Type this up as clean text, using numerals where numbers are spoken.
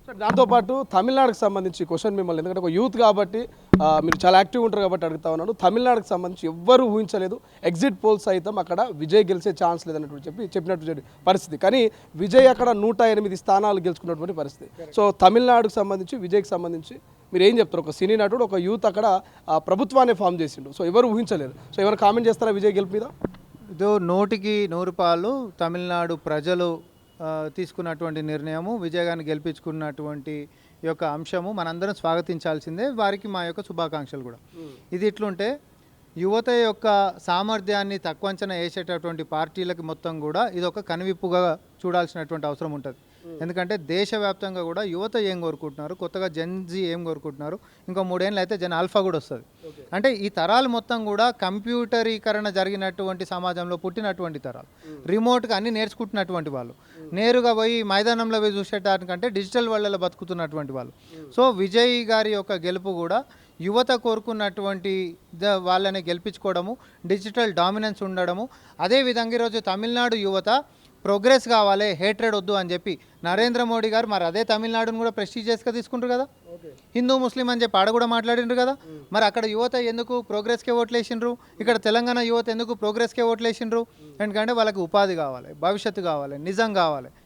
Sir దాంతోపాటు తమిళనాడుకు సంబంధించి క్వశ్చన్ మిమ్మల్ని, ఎందుకంటే ఒక యూత్ కాబట్టి మీరు చాలా యాక్టివ్ ఉంటారు కాబట్టి అడుగుతా ఉన్నాను. తమిళనాడుకు సంబంధించి ఎవ్వరూ ఊహించలేదు, ఎగ్జిట్ పోల్స్ సైతం అక్కడ విజయ్ గెలిచే ఛాన్స్ లేదన్నట్టు చెప్పినట్టు పరిస్థితి. కానీ విజయ్ అక్కడ 108 స్థానాలు గెలుచుకున్నటువంటి పరిస్థితి. సో తమిళనాడుకు సంబంధించి విజయ్కి సంబంధించి మీరు ఏం చెప్తారు? ఒక సినీ నటుడు, ఒక యూత్ అక్కడ ప్రభుత్వాన్ని ఫామ్ చేసిండు. సో ఎవరు ఊహించలేదు. సో ఎవరు కామెంట్ చేస్తారా విజయ్ గెలుపు మీద? ఇదో 100% తమిళనాడు ప్రజలు తీసుకున్నటువంటి నిర్ణయము, విజయ్ గారిని గెలిపించుకున్నటువంటి ఈ యొక్క అంశము మనందరం స్వాగతించాల్సిందే. వారికి మా యొక్క శుభాకాంక్షలు కూడా. ఇది ఇట్లుంటే యువత యొక్క సామర్థ్యాన్ని తక్కువ అంచనా వేసేటటువంటి పార్టీలకి మొత్తం కూడా ఇది ఒక కనువిప్పుగా చూడాల్సినటువంటి అవసరం ఉంటుంది. ఎందుకంటే దేశవ్యాప్తంగా కూడా యువత ఏం కోరుకుంటున్నారు, కొత్తగా జెన్జీ ఏం కోరుకుంటున్నారు, ఇంకో 3 ఏళ్ళు అయితే జెన్ ఆల్ఫా కూడా వస్తుంది. అంటే ఈ తరాలు మొత్తం కూడా కంప్యూటరీకరణ జరిగినటువంటి సమాజంలో పుట్టినటువంటి తరాలు, రిమోట్గా అన్ని నేర్చుకుంటున్నటువంటి వాళ్ళు, నేరుగా పోయి మైదానంలో పోయి చూసేటానికంటే డిజిటల్ వరల్డ్లో బతుకుతున్నటువంటి వాళ్ళు. సో విజయ్ గారి యొక్క గెలుపు కూడా యువత కోరుకున్నటువంటి వాళ్ళని గెలిపించుకోవడము, డిజిటల్ డామినెన్స్ ఉండడము. అదేవిధంగా ఈరోజు తమిళనాడు యువత ప్రోగ్రెస్ కావాలి, హేట్రెడ్ వద్దు అని చెప్పి నరేంద్ర మోడీ గారు మరి అదే తమిళనాడును కూడా ప్రెస్టీజియస్గా తీసుకుంటారు కదా. హిందూ ముస్లిం అని చెప్పి ఆడ కూడా మాట్లాడిండ్రు కదా. మరి అక్కడ యువత ఎందుకు ప్రోగ్రెస్కే ఓట్లు వేసిండ్రు, ఇక్కడ తెలంగాణ యువత ఎందుకు ప్రోగ్రెస్కే ఓట్లు వేసిండ్రు? ఎందుకంటే వాళ్ళకి ఉపాధి కావాలి, భవిష్యత్తు కావాలి, నిజం కావాలి.